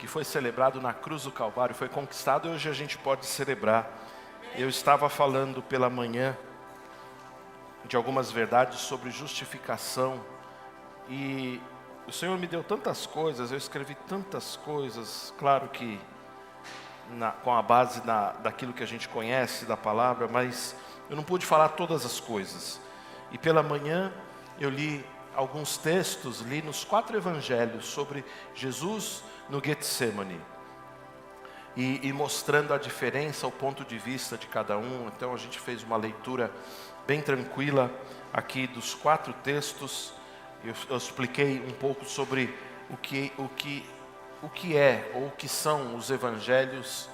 que foi celebrado na cruz do Calvário foi conquistado e hoje a gente pode celebrar. Eu estava falando pela manhã de algumas verdades sobre justificação e o Senhor me deu tantas coisas, eu escrevi tantas coisas, claro que com a base daquilo que a gente conhece da palavra, mas eu não pude falar todas as coisas. E pela manhã eu li alguns textos, li nos 4 evangelhos sobre Jesus no Getsemane. E mostrando a diferença, o ponto de vista de cada um. Então a gente fez uma leitura bem tranquila aqui dos 4 textos. Eu expliquei um pouco sobre o que é ou o que são os evangelhos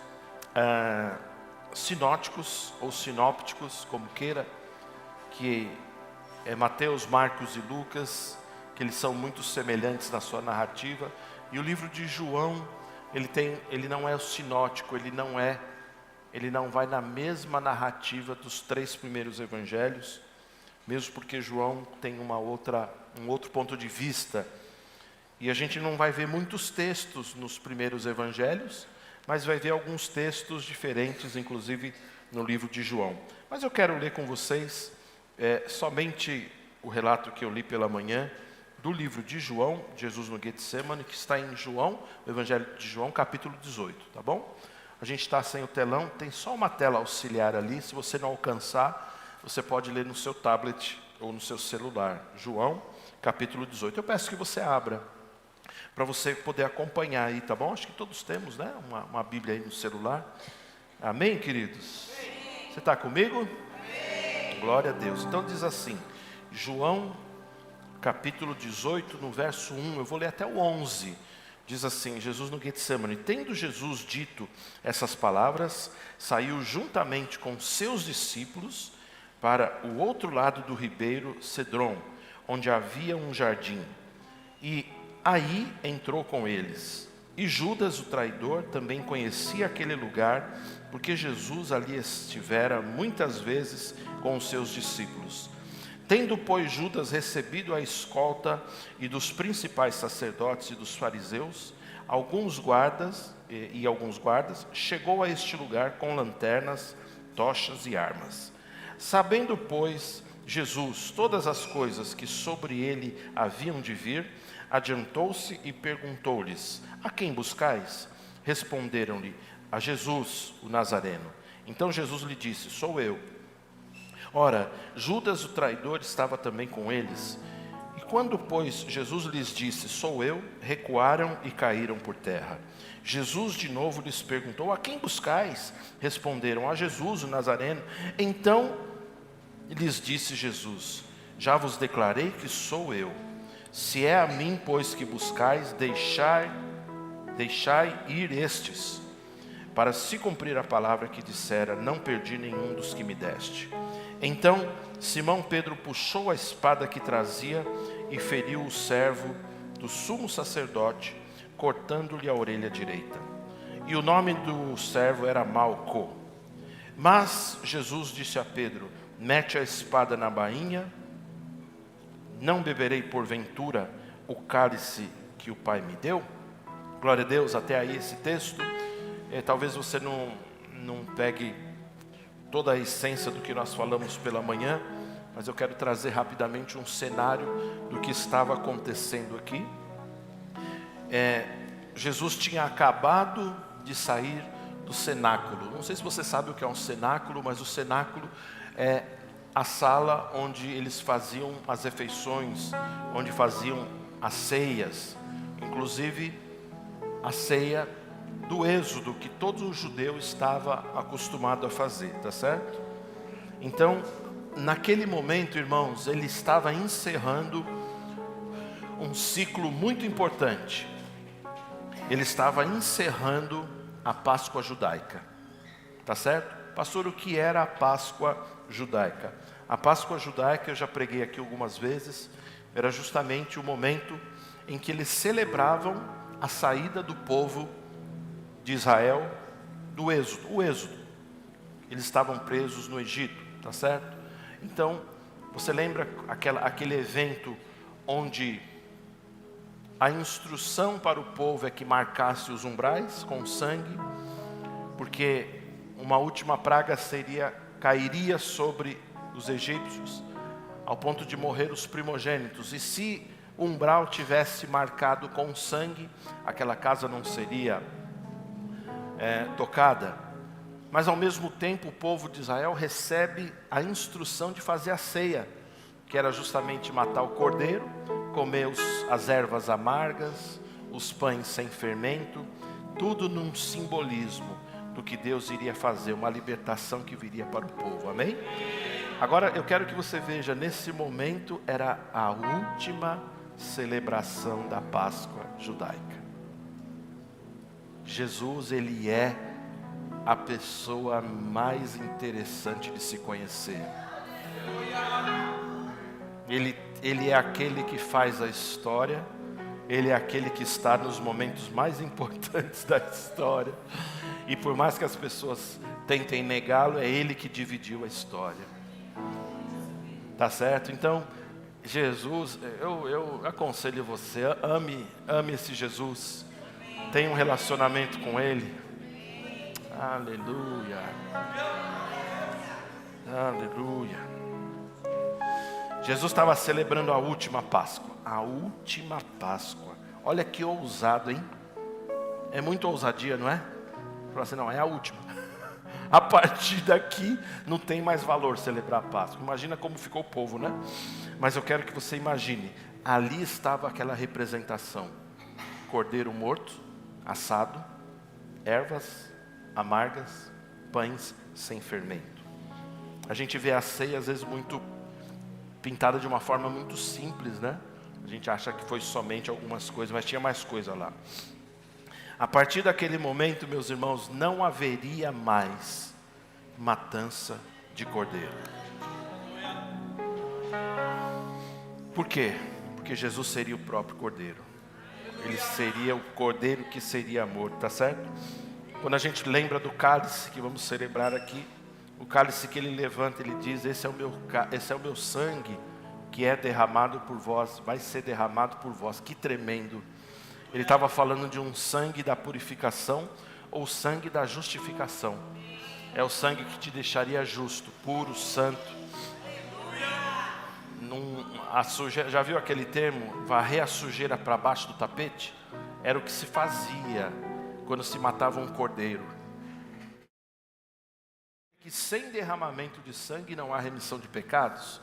sinóticos ou sinópticos, como queira, que é Mateus, Marcos e Lucas, que eles são muito semelhantes na sua narrativa. E o livro de João, ele não é o sinótico, ele não vai na mesma narrativa dos 3 primeiros evangelhos, mesmo porque João tem um outro ponto de vista. E a gente não vai ver muitos textos nos primeiros evangelhos, mas vai ver alguns textos diferentes, inclusive no livro de João. Mas eu quero ler com vocês somente o relato que eu li pela manhã, do livro de João, Jesus no Getsemane, que está em João, o Evangelho de João, capítulo 18, tá bom? A gente está sem o telão, tem só uma tela auxiliar ali, se você não alcançar, você pode ler no seu tablet ou no seu celular. João, capítulo 18. Eu peço que você abra, para você poder acompanhar aí, tá bom? Acho que todos temos, né? Uma Bíblia aí no celular. Amém, queridos? Você está comigo? Glória a Deus. Então diz assim, João capítulo 18, no verso 1, eu vou ler até o 11. Diz assim, Jesus no Getsemane: tendo Jesus dito essas palavras, saiu juntamente com seus discípulos para o outro lado do ribeiro Cedron, onde havia um jardim. E aí entrou com eles. E Judas, o traidor, também conhecia aquele lugar, porque Jesus ali estivera muitas vezes com os seus discípulos. Tendo, pois, Judas recebido a escolta e dos principais sacerdotes e dos fariseus, alguns guardas, chegou a este lugar com lanternas, tochas e armas. Sabendo, pois, Jesus todas as coisas que sobre ele haviam de vir, adiantou-se e perguntou-lhes: a quem buscais? Responderam-lhe: a Jesus, o Nazareno. Então Jesus lhe disse: sou eu. Ora, Judas o traidor estava também com eles. E quando, pois, Jesus lhes disse: sou eu, recuaram e caíram por terra. Jesus de novo lhes perguntou: a quem buscais? Responderam: a Jesus, o Nazareno. Então lhes disse Jesus: já vos declarei que sou eu. Se é a mim, pois, que buscais, deixai ir estes, para se cumprir a palavra que dissera: não perdi nenhum dos que me deste. Então Simão Pedro puxou a espada que trazia e feriu o servo do sumo sacerdote, cortando-lhe a orelha direita. E o nome do servo era Malco. Mas Jesus disse a Pedro: mete a espada na bainha. Não beberei porventura o cálice que o Pai me deu? Glória a Deus, até aí esse texto. Talvez você não pegue toda a essência do que nós falamos pela manhã, mas eu quero trazer rapidamente um cenário do que estava acontecendo aqui. Jesus tinha acabado de sair do cenáculo. Não sei se você sabe o que é um cenáculo, mas o cenáculo é a sala onde eles faziam as refeições, onde faziam as ceias, inclusive a ceia do Êxodo, que todo judeu estava acostumado a fazer, tá certo? Então, naquele momento, irmãos, ele estava encerrando um ciclo muito importante. Ele estava encerrando a Páscoa judaica, tá certo? Pastor, o que era a Páscoa judaica? A Páscoa judaica, eu já preguei aqui algumas vezes, era justamente o momento em que eles celebravam a saída do povo de Israel do Êxodo. O Êxodo. Eles estavam presos no Egito, tá certo? Então, você lembra aquele evento onde a instrução para o povo é que marcasse os umbrais com sangue, porque uma última praga cairia sobre os egípcios, ao ponto de morrer os primogênitos. E se o umbral tivesse marcado com sangue, aquela casa não seria tocada. Mas ao mesmo tempo o povo de Israel recebe a instrução de fazer a ceia, que era justamente matar o cordeiro, comer as ervas amargas, os pães sem fermento, tudo num simbolismo do que Deus iria fazer, uma libertação que viria para o povo, amém? Agora eu quero que você veja, nesse momento era a última celebração da Páscoa judaica. Jesus, ele é a pessoa mais interessante de se conhecer. Ele é aquele que faz a história, ele é aquele que está nos momentos mais importantes da história. E por mais que as pessoas tentem negá-lo, é ele que dividiu a história. Tá certo? Então, Jesus, eu aconselho você, ame esse Jesus. Tenha um relacionamento com ele. Aleluia. Aleluia. Jesus estava celebrando a última Páscoa. A última Páscoa. Olha que ousado, hein? É muita ousadia, não é? Falar assim, não, é a última. A partir daqui não tem mais valor celebrar a Páscoa. Imagina como ficou o povo, né? Mas eu quero que você imagine. Ali estava aquela representação. Cordeiro morto, assado, ervas amargas, pães sem fermento. A gente vê a ceia às vezes muito pintada de uma forma muito simples, né? A gente acha que foi somente algumas coisas, mas tinha mais coisa lá. A partir daquele momento, meus irmãos, não haveria mais matança de cordeiro. Por quê? Porque Jesus seria o próprio cordeiro. Ele seria o cordeiro que seria morto, tá certo? Quando a gente lembra do cálice que vamos celebrar aqui, o cálice que ele levanta, ele diz, esse é o meu sangue que é derramado por vós, vai ser derramado por vós. Que tremendo. Ele estava falando de um sangue da purificação ou sangue da justificação. É o sangue que te deixaria justo, puro, santo. Já viu aquele termo, varrer a sujeira para baixo do tapete? Era o que se fazia quando se matava um cordeiro. Que sem derramamento de sangue não há remissão de pecados.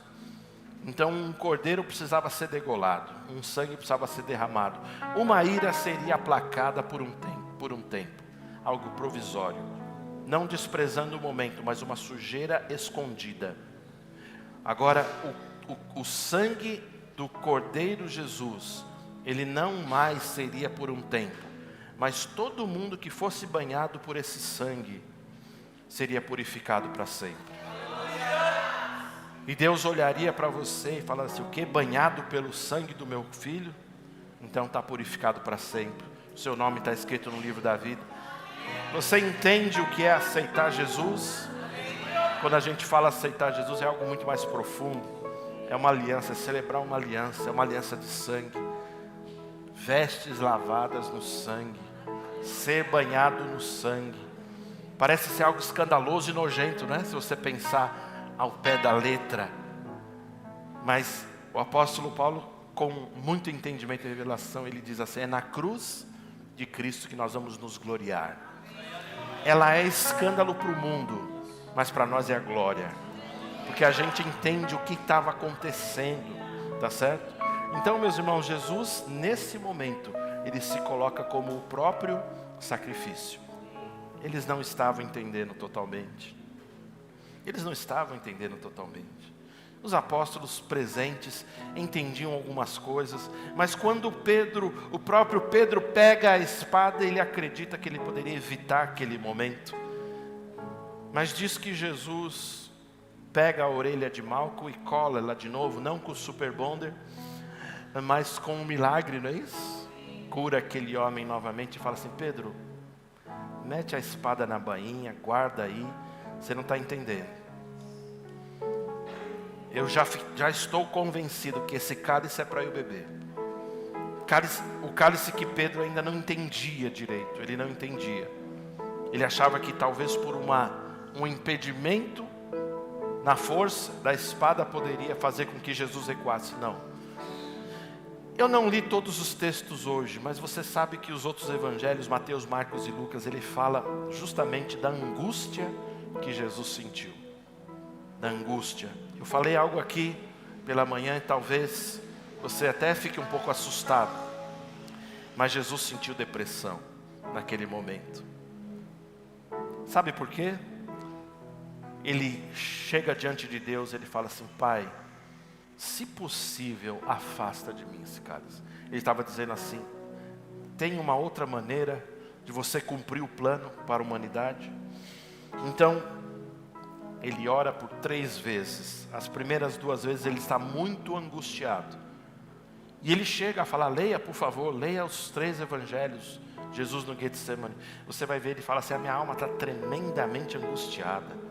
Então um cordeiro precisava ser degolado, um sangue precisava ser derramado. Uma ira seria aplacada por um tempo, algo provisório. Não desprezando o momento, mas uma sujeira escondida. Agora, o sangue do Cordeiro Jesus, ele não mais seria por um tempo, mas todo mundo que fosse banhado por esse sangue, seria purificado para sempre. E Deus olharia para você e falaria assim, o que? Banhado pelo sangue do meu filho? Então está purificado para sempre. O seu nome está escrito no livro da vida. Você entende o que é aceitar Jesus? Quando a gente fala aceitar Jesus, é algo muito mais profundo. É uma aliança, é celebrar uma aliança, é uma aliança de sangue. Vestes lavadas no sangue, ser banhado no sangue. Parece ser algo escandaloso e nojento, né? Se você pensar ao pé da letra. Mas o apóstolo Paulo, com muito entendimento e revelação, ele diz assim, é na cruz de Cristo que nós vamos nos gloriar. Ela é escândalo para o mundo, mas para nós é a glória. Porque a gente entende o que estava acontecendo, tá certo? Então, meus irmãos, Jesus, nesse momento, ele se coloca como o próprio sacrifício. Eles não estavam entendendo totalmente. Eles não estavam entendendo totalmente. Os apóstolos presentes entendiam algumas coisas, mas quando o próprio Pedro pega a espada, ele acredita que ele poderia evitar aquele momento. Mas diz que Jesus pega a orelha de Malco e cola ela de novo, não com o super bonder, mas com um milagre, não é isso? Cura aquele homem novamente e fala assim, Pedro, mete a espada na bainha, guarda aí, você não está entendendo. Eu já estou convencido que esse cálice é para eu beber. cálice que Pedro ainda não entendia direito, ele não entendia. Ele achava que talvez por um impedimento na força da espada poderia fazer com que Jesus recuasse. Não. Eu não li todos os textos hoje, mas você sabe que os outros evangelhos, Mateus, Marcos e Lucas, ele fala justamente da angústia que Jesus sentiu. Da angústia. Eu falei algo aqui pela manhã e talvez você até fique um pouco assustado. Mas Jesus sentiu depressão naquele momento. Sabe por quê? Ele chega diante de Deus, ele fala assim: Pai, se possível, afasta de mim esse cálice. Ele estava dizendo assim: tem uma outra maneira de você cumprir o plano para a humanidade? Então, ele ora por 3 vezes. As primeiras 2 vezes ele está muito angustiado. E ele chega a falar: leia, por favor, leia os 3 evangelhos. Jesus no Getsemane. Você vai ver, ele fala assim: a minha alma está tremendamente angustiada.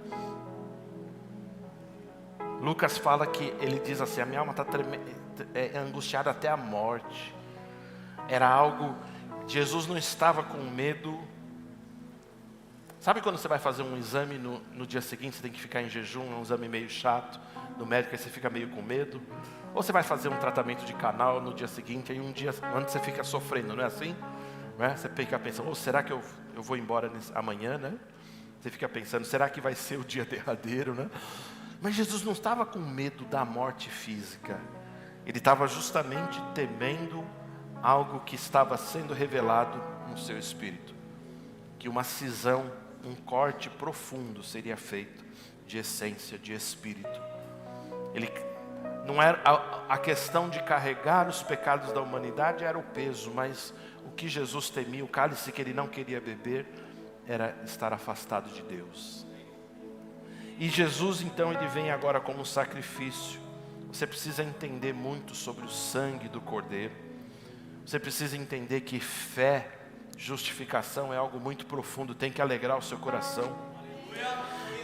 Lucas fala que ele diz assim: a minha alma está angustiada até a morte. Era algo, Jesus não estava com medo. Sabe quando você vai fazer um exame no dia seguinte, você tem que ficar em jejum, é um exame meio chato, do médico, aí você fica meio com medo? Ou você vai fazer um tratamento de canal no dia seguinte, aí um dia antes você fica sofrendo, não é assim? Não é? Você fica pensando: será que eu vou embora amanhã, né? Você fica pensando: será que vai ser o dia derradeiro, né? Mas Jesus não estava com medo da morte física. Ele estava justamente temendo algo que estava sendo revelado no seu espírito. Que uma cisão, um corte profundo seria feito de essência, de espírito. Ele não era a questão de carregar os pecados da humanidade, era o peso, mas o que Jesus temia, o cálice que ele não queria beber, era estar afastado de Deus. E Jesus então, ele vem agora como um sacrifício. Você precisa entender muito sobre o sangue do Cordeiro. Você precisa entender que fé, justificação é algo muito profundo, tem que alegrar o seu coração.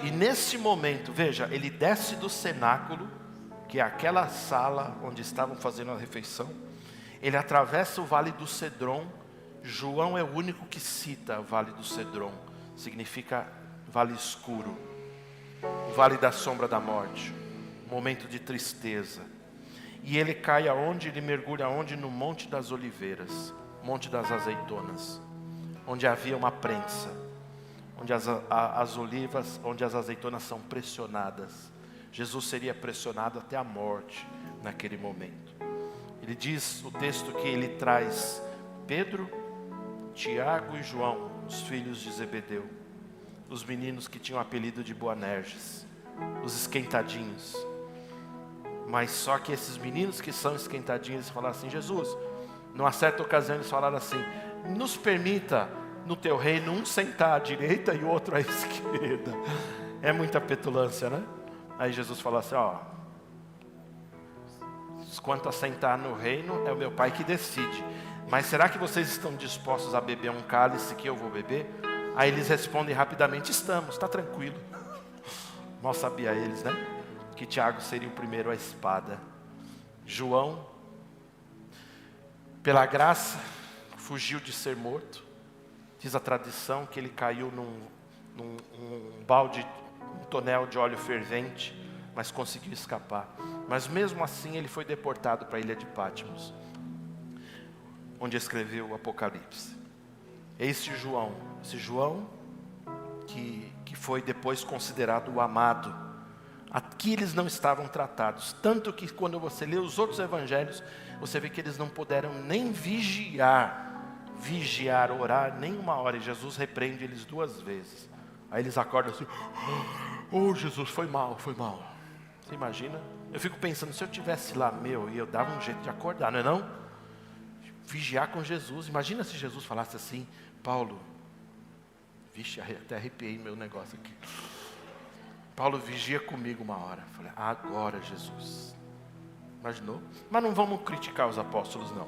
E nesse momento, veja, ele desce do cenáculo, que é aquela sala onde estavam fazendo a refeição. Ele atravessa o Vale do Cedron. João é o único que cita o Vale do Cedron. Significa vale escuro. O vale da sombra da morte, momento de tristeza. E ele cai aonde? Ele mergulha aonde? No Monte das Oliveiras, Monte das Azeitonas, onde havia uma prensa, onde as olivas, onde as azeitonas são pressionadas. Jesus seria pressionado até a morte naquele momento. Ele diz, o texto, que ele traz Pedro, Tiago e João, os filhos de Zebedeu, os meninos que tinham o apelido de Boanerges, os esquentadinhos. Mas só que esses meninos que são esquentadinhos falaram assim: Jesus, numa certa ocasião eles falaram assim: nos permita no teu reino um sentar à direita e o outro à esquerda. É muita petulância, né? Aí Jesus falou assim: ó, quanto a sentar no reino, é o meu Pai que decide. Mas será que vocês estão dispostos a beber um cálice que eu vou beber? Aí eles respondem rapidamente: estamos, está tranquilo. Mal sabia eles, né? Que Tiago seria o primeiro à espada. João, pela graça, fugiu de ser morto. Diz a tradição que ele caiu num balde, um tonel de óleo fervente, mas conseguiu escapar. Mas mesmo assim ele foi deportado para a ilha de Patmos, onde escreveu o Apocalipse. Esse João que foi depois considerado o amado. Aqui eles não estavam tratados, tanto que quando você lê os outros evangelhos, você vê que eles não puderam nem vigiar, orar, nem 1 hora, e Jesus repreende eles 2 vezes. Aí eles acordam assim: oh Jesus, foi mal. Você imagina? Eu fico pensando, se eu tivesse lá, e eu dava um jeito de acordar, não é não? Vigiar com Jesus. Imagina se Jesus falasse assim: Paulo, vixe, até arrepiei meu negócio aqui. Paulo, vigia comigo 1 hora. Falei: agora, Jesus. Imaginou? Mas não vamos criticar os apóstolos, não.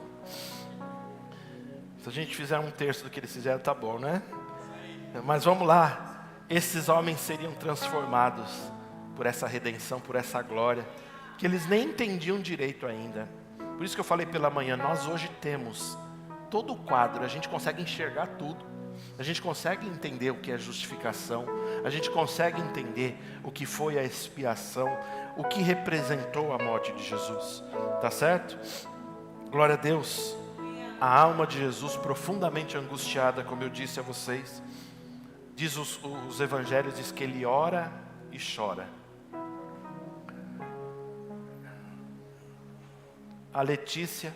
Se a gente fizer 1/3 do que eles fizeram, tá bom, né? Mas vamos lá. Esses homens seriam transformados por essa redenção, por essa glória, que eles nem entendiam direito ainda. Por isso que eu falei pela manhã, nós hoje temos todo o quadro, a gente consegue enxergar tudo. A gente consegue entender o que é justificação, a gente consegue entender o que foi a expiação, o que representou a morte de Jesus, tá certo? Glória a Deus. A alma de Jesus profundamente angustiada, como eu disse a vocês, diz os evangelhos, diz que ele ora e chora. A Letícia,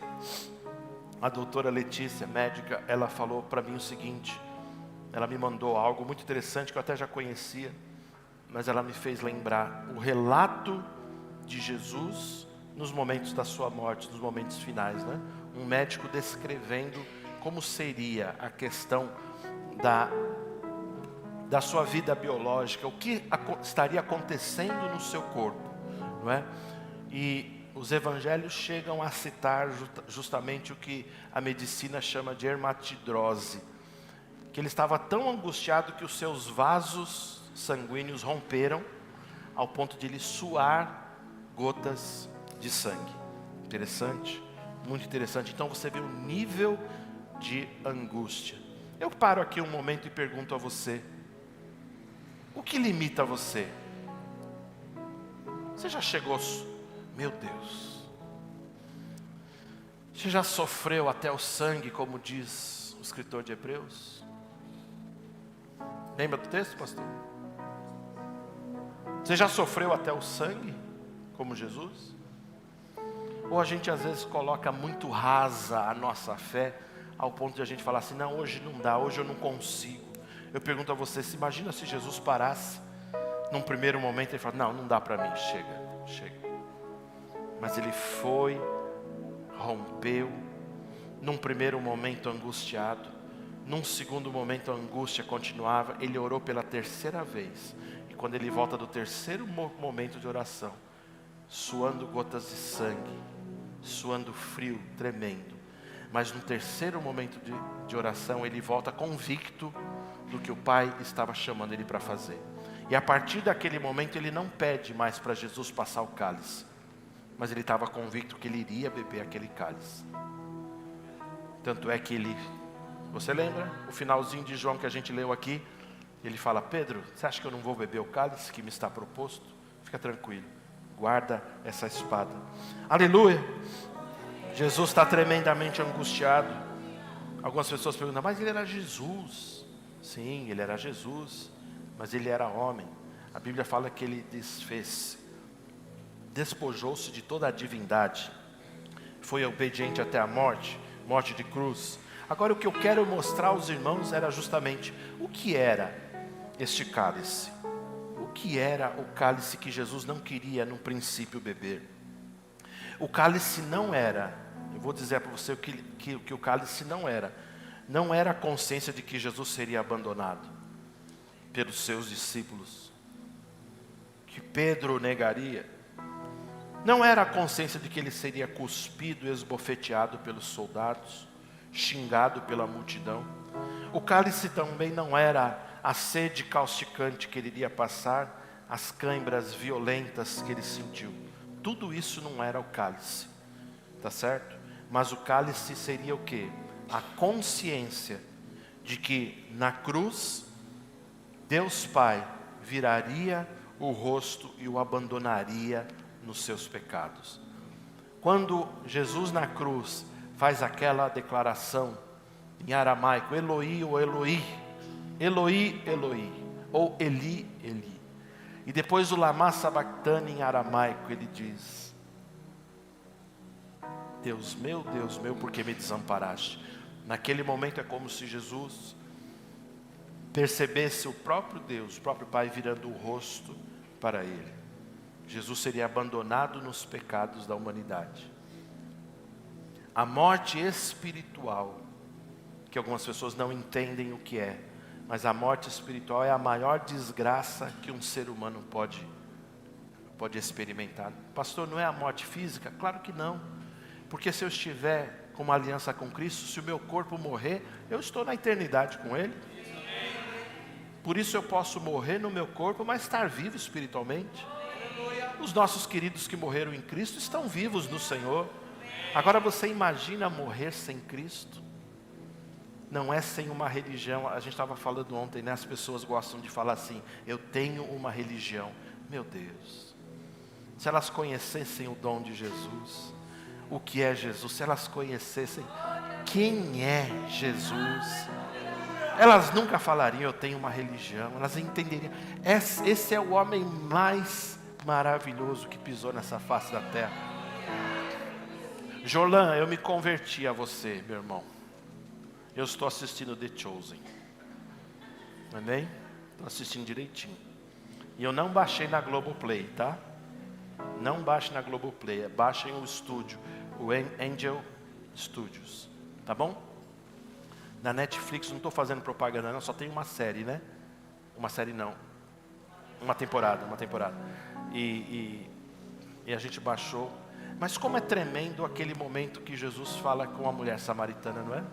a doutora Letícia, médica, ela falou para mim o seguinte, ela me mandou algo muito interessante que eu até já conhecia, mas ela me fez lembrar o relato de Jesus nos momentos da sua morte, nos momentos finais, né? Um médico descrevendo como seria a questão da sua vida biológica, o que estaria acontecendo no seu corpo, não é? E os evangelhos chegam a citar justamente o que a medicina chama de hermatidrose, que ele estava tão angustiado que os seus vasos sanguíneos romperam ao ponto de ele suar gotas de sangue. Interessante, muito interessante. Então você vê o nível de angústia. Eu paro aqui um momento e pergunto a você, o que limita você? Você já chegou, meu Deus, você já sofreu até o sangue, como diz o escritor de Hebreus? Lembra do texto, pastor? Você já sofreu até o sangue, como Jesus? Ou a gente às vezes coloca muito rasa a nossa fé, ao ponto de a gente falar assim, não, hoje não dá, hoje eu não consigo. Eu pergunto a você, se imagina se Jesus parasse, num primeiro momento ele fala, não dá para mim, chega. Mas ele foi, rompeu, num primeiro momento angustiado, num segundo momento a angústia continuava, ele orou pela terceira vez. E quando ele volta do terceiro momento de oração, suando gotas de sangue, suando frio, tremendo. Mas no terceiro momento de oração, ele volta convicto do que o Pai estava chamando ele para fazer. E a partir daquele momento ele não pede mais para Jesus passar o cálice, mas ele estava convicto que ele iria beber aquele cálice. Tanto é que ele... Você lembra o finalzinho de João que a gente leu aqui? Ele fala, Pedro, você acha que eu não vou beber o cálice que me está proposto? Fica tranquilo, guarda essa espada. Aleluia! Jesus está tremendamente angustiado. Algumas pessoas perguntam, mas ele era Jesus. Sim, ele era Jesus, mas ele era homem. A Bíblia fala que ele despojou-se de toda a divindade. Foi obediente até a morte de cruz. Agora o que eu quero mostrar aos irmãos era justamente o que era este cálice. O que era o cálice que Jesus não queria no princípio beber? O cálice não era, eu vou dizer para você o que o cálice não era. Não era a consciência de que Jesus seria abandonado pelos seus discípulos, que Pedro o negaria. Não era a consciência de que ele seria cuspido e esbofeteado pelos soldados, xingado pela multidão. O cálice também não era a sede causticante que ele iria passar, as cãibras violentas que ele sentiu. Tudo isso não era o cálice, tá certo? Mas o cálice seria o quê? A consciência de que na cruz, Deus Pai viraria o rosto e o abandonaria nos seus pecados. Quando Jesus na cruz faz aquela declaração em aramaico, Eloi, ou Eloi, Eloi, Eloi, ou Eli, Eli. E depois o lama sabachthani em aramaico, ele diz, Deus meu, por que me desamparaste? Naquele momento é como se Jesus percebesse o próprio Deus, o próprio Pai virando o rosto para ele. Jesus seria abandonado nos pecados da humanidade. A morte espiritual, que algumas pessoas não entendem o que é, mas a morte espiritual é a maior desgraça que um ser humano pode experimentar. Pastor, não é a morte física? Claro que não. Porque se eu estiver com uma aliança com Cristo, se o meu corpo morrer, eu estou na eternidade com Ele. Por isso eu posso morrer no meu corpo, mas estar vivo espiritualmente. Os nossos queridos que morreram em Cristo estão vivos no Senhor. Agora você imagina morrer sem Cristo? Não é sem uma religião. A gente estava falando ontem, né? As pessoas gostam de falar assim: eu tenho uma religião. Meu Deus, se elas conhecessem o dom de Jesus, o que é Jesus, se elas conhecessem quem é Jesus, elas nunca falariam eu tenho uma religião. Elas entenderiam, esse é o homem mais maravilhoso que pisou nessa face da terra. Jorlan, eu me converti a você, meu irmão. Eu estou assistindo The Chosen. Amém? Estou assistindo direitinho. E eu não baixei na Globoplay, tá? Não baixe na Globoplay, baixem o estúdio, o Angel Studios, tá bom? Na Netflix, não estou fazendo propaganda não, só tem uma série, né? Uma série não, uma temporada. E a gente baixou. Mas como é tremendo aquele momento que Jesus fala com a mulher samaritana, não é?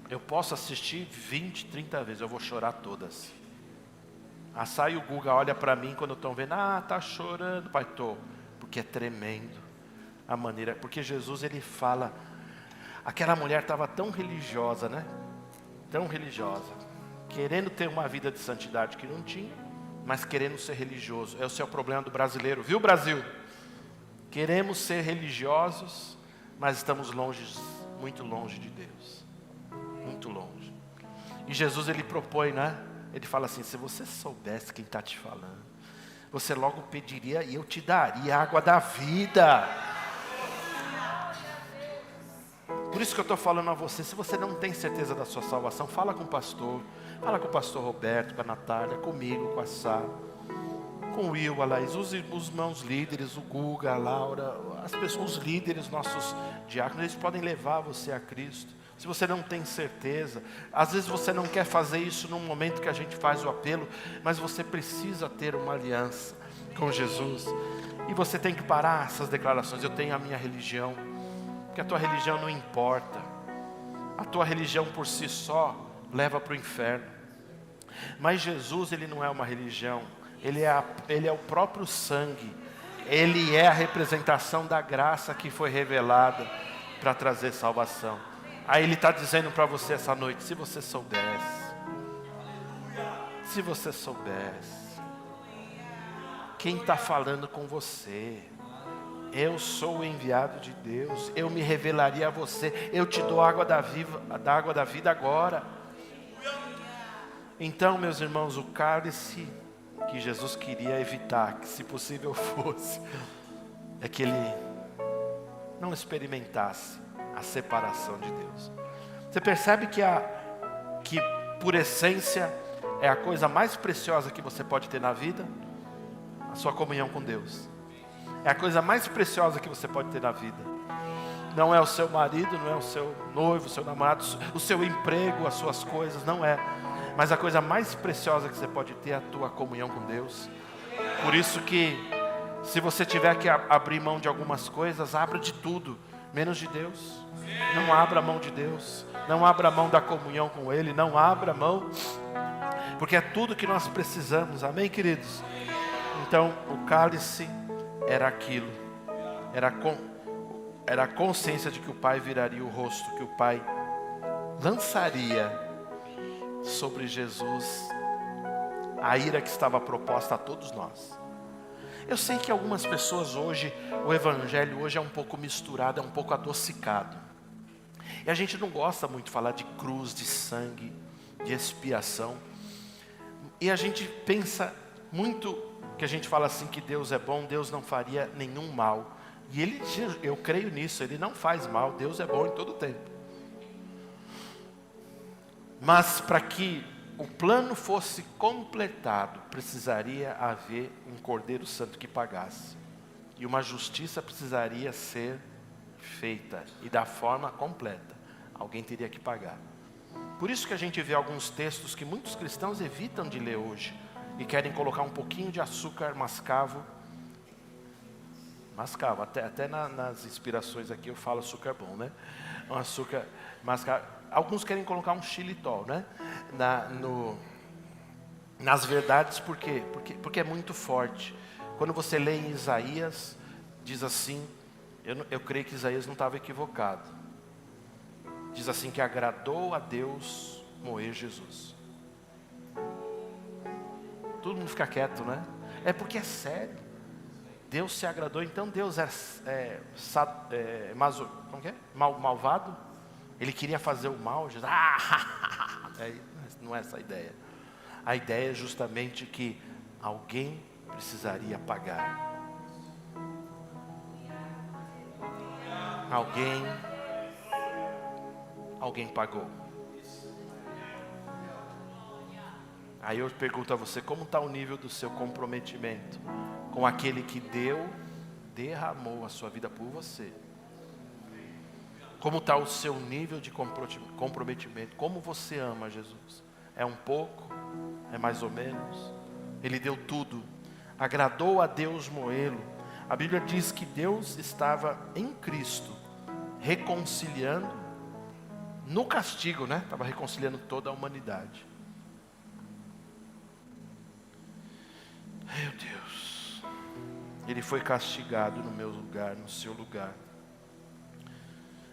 Eu posso assistir 20, 30 vezes, eu vou chorar todas. A Sai e o Guga olha para mim quando estão vendo, tá chorando, pai, tô. Porque é tremendo a maneira, porque Jesus ele fala, aquela mulher estava tão religiosa, né? Tão religiosa, querendo ter uma vida de santidade que não tinha, mas querendo ser religioso. Esse é o problema do brasileiro, viu, Brasil? Queremos ser religiosos, mas estamos longe, muito longe de Deus. Muito longe. E Jesus ele propõe, né? Ele fala assim: se você soubesse quem está te falando, você logo pediria e eu te daria a água da vida. Por isso que eu estou falando a você, se você não tem certeza da sua salvação, fala com o pastor Roberto, com a Natália, comigo, com a Sá, com o Will, a Laís, os irmãos líderes, o Guga, a Laura, as pessoas, os líderes, nossos diáconos, eles podem levar você a Cristo. Se você não tem certeza, às vezes você não quer fazer isso no momento que a gente faz o apelo, mas você precisa ter uma aliança com Jesus. E você tem que parar essas declarações, eu tenho a minha religião, porque a tua religião não importa. A tua religião por si só leva para o inferno. Mas Jesus, ele não é uma religião, ele é o próprio sangue. Ele é a representação da graça que foi revelada para trazer salvação. Aí ele está dizendo para você essa noite, se você soubesse, quem está falando com você, eu sou o enviado de Deus, eu me revelaria a você, eu te dou a água da vida agora. Então, meus irmãos, o cálice que Jesus queria evitar, que se possível fosse, é que ele não experimentasse a separação de Deus. Você percebe que por essência é a coisa mais preciosa que você pode ter na vida? A sua comunhão com Deus. É a coisa mais preciosa que você pode ter na vida. Não é o seu marido, não é o seu noivo, o seu namorado, o seu emprego, as suas coisas, não é. Mas a coisa mais preciosa que você pode ter é a tua comunhão com Deus. Por isso que, se você tiver que abrir mão de algumas coisas, abra de tudo, menos de Deus. Não abra mão de Deus, não abra mão da comunhão com Ele, não abra mão, porque é tudo que nós precisamos, amém, queridos? Então, o cálice era aquilo, era a consciência de que o Pai viraria o rosto, que o Pai lançaria sobre Jesus a ira que estava proposta a todos nós. Eu sei que algumas pessoas hoje, o evangelho hoje é um pouco misturado, é um pouco adocicado. E a gente não gosta muito de falar de cruz, de sangue, de expiação. E a gente pensa muito, que a gente fala assim que Deus é bom, Deus não faria nenhum mal. E eu creio nisso, Ele não faz mal, Deus é bom em todo tempo. Mas para que o plano fosse completado, precisaria haver um Cordeiro Santo que pagasse. E uma justiça precisaria ser feita, e da forma completa. Alguém teria que pagar. Por isso que a gente vê alguns textos que muitos cristãos evitam de ler hoje, e querem colocar um pouquinho de açúcar mascavo, até nas inspirações aqui eu falo açúcar bom, né? Um açúcar mascavo. Alguns querem colocar um xilitol, né? Nas verdades, por quê? Porque é muito forte. Quando você lê em Isaías, diz assim, Eu creio que Isaías não estava equivocado. Diz assim que agradou a Deus moer Jesus. Todo mundo fica quieto, né? É porque é sério. Deus se agradou, então Deus malvado. Ele queria fazer o mal. Jesus, não é essa a ideia. A ideia é justamente que alguém precisaria pagar. Alguém pagou. Aí eu pergunto a você, como está o nível do seu comprometimento com aquele que derramou a sua vida por você? Como está o seu nível de comprometimento? Como você ama Jesus? É um pouco? É mais ou menos? Ele deu tudo. Agradou a Deus moê-lo. A Bíblia diz que Deus estava em Cristo, reconciliando, no castigo, né? Estava reconciliando toda a humanidade. Meu Deus. Ele foi castigado no meu lugar, no seu lugar.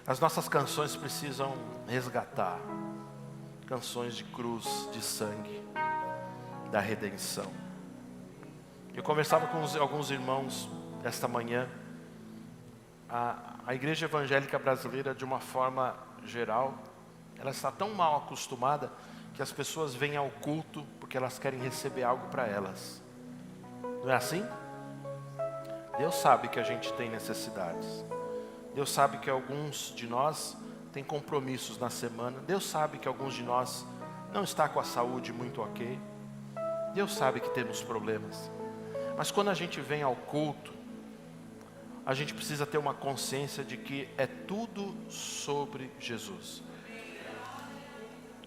As nossas canções precisam resgatar canções de cruz, de sangue, da redenção. Eu conversava com alguns irmãos esta manhã. A igreja evangélica brasileira, de uma forma geral, ela está tão mal acostumada que as pessoas vêm ao culto porque elas querem receber algo para elas. Não é assim? Deus sabe que a gente tem necessidades. Deus sabe que alguns de nós têm compromissos na semana. Deus sabe que alguns de nós não está com a saúde muito ok. Deus sabe que temos problemas. Mas quando a gente vem ao culto, a gente precisa ter uma consciência de que é tudo sobre Jesus.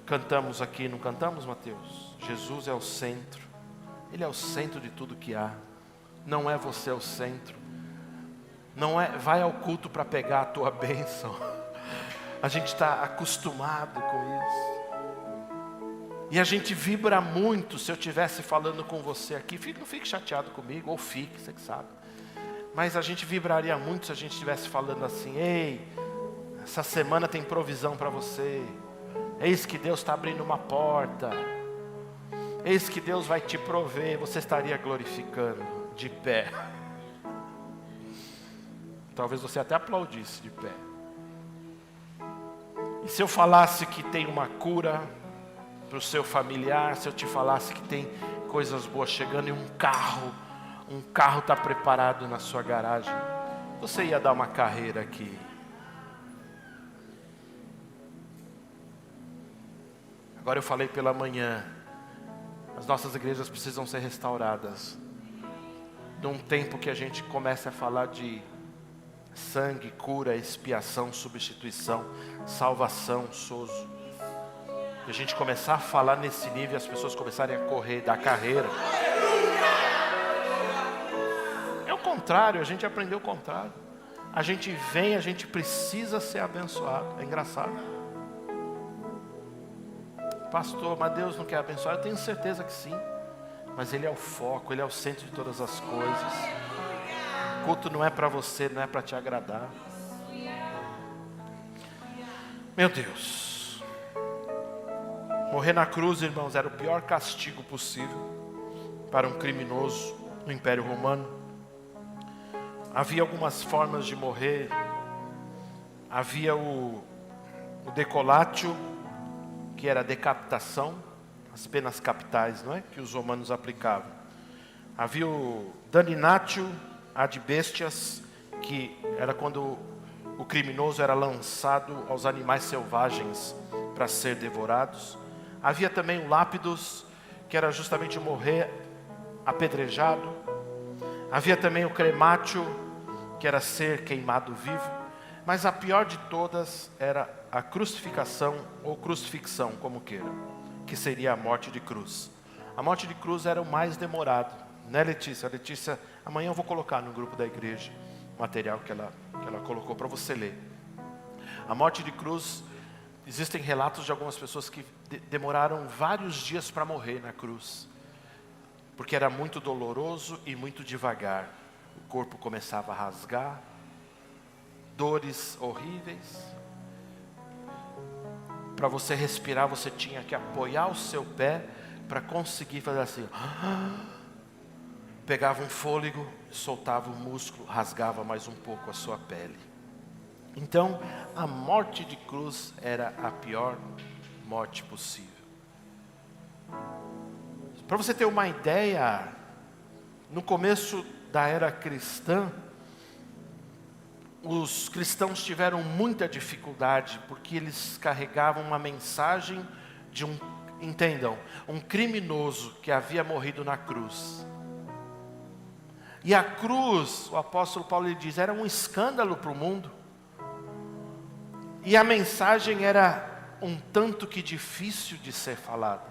Cantamos aqui, não cantamos, Mateus? Jesus é o centro. Ele é o centro de tudo que há. Não é você o centro. Não é, vai ao culto para pegar a tua bênção. A gente está acostumado com isso. E a gente vibra muito. Se eu estivesse falando com você aqui, não fique chateado comigo, ou fique, você que sabe. Mas a gente vibraria muito se a gente estivesse falando assim: ei, essa semana tem provisão para você. Eis que Deus está abrindo uma porta. Eis que Deus vai te prover. Você estaria glorificando de pé. Talvez você até aplaudisse de pé. E se eu falasse que tem uma cura para o seu familiar, se eu te falasse que tem coisas boas chegando e um carro está preparado na sua garagem, você ia dar uma carreira aqui. Agora eu falei pela manhã, as nossas igrejas precisam ser restauradas. Num tempo que a gente começa a falar de sangue, cura, expiação, substituição, salvação, sozo. E a gente começar a falar nesse nível, as pessoas começarem a correr da carreira. É o contrário, a gente aprendeu o contrário. A gente vem, a gente precisa ser abençoado. É engraçado. Pastor, mas Deus não quer abençoar? Eu tenho certeza que sim. Mas Ele é o foco, Ele é o centro de todas as coisas. O culto não é para você, não é para te agradar. Meu Deus. Morrer na cruz, irmãos, era o pior castigo possível para um criminoso no Império Romano. Havia algumas formas de morrer. Havia o decolatio, que era a decapitação, as penas capitais, não é? Que os romanos aplicavam. Havia o damnatio ad bestias, que era quando o criminoso era lançado aos animais selvagens para ser devorados. Havia também o lapidus, que era justamente morrer apedrejado. Havia também o crematio, que era ser queimado vivo. Mas a pior de todas era a crucificação ou crucifixão, como queira, que seria a morte de cruz. A morte de cruz era o mais demorado, né, Letícia? Letícia, amanhã eu vou colocar no grupo da igreja o material que ela colocou para você ler. A morte de cruz, existem relatos de algumas pessoas que demoraram vários dias para morrer na cruz, porque era muito doloroso e muito devagar. O corpo começava a rasgar, dores horríveis. Para você respirar, você tinha que apoiar o seu pé para conseguir fazer assim. Pegava um fôlego, soltava o músculo, rasgava mais um pouco a sua pele. Então, a morte de cruz era a pior morte possível. Para você ter uma ideia, no começo da era cristã, os cristãos tiveram muita dificuldade, porque eles carregavam uma mensagem de um criminoso que havia morrido na cruz. E a cruz, o apóstolo Paulo diz, era um escândalo para o mundo. E a mensagem era um tanto que difícil de ser falada.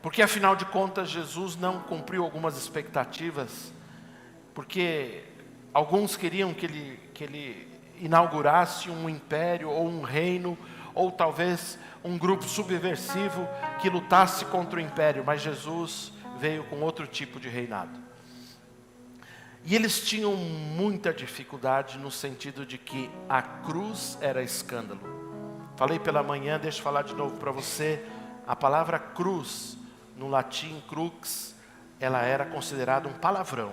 Porque afinal de contas Jesus não cumpriu algumas expectativas. Porque alguns queriam que ele inaugurasse um império ou um reino, ou talvez um grupo subversivo que lutasse contra o império. Mas Jesus veio com outro tipo de reinado. E eles tinham muita dificuldade no sentido de que a cruz era escândalo. Falei pela manhã, deixa eu falar de novo para você. A palavra cruz, no latim crux, ela era considerada um palavrão.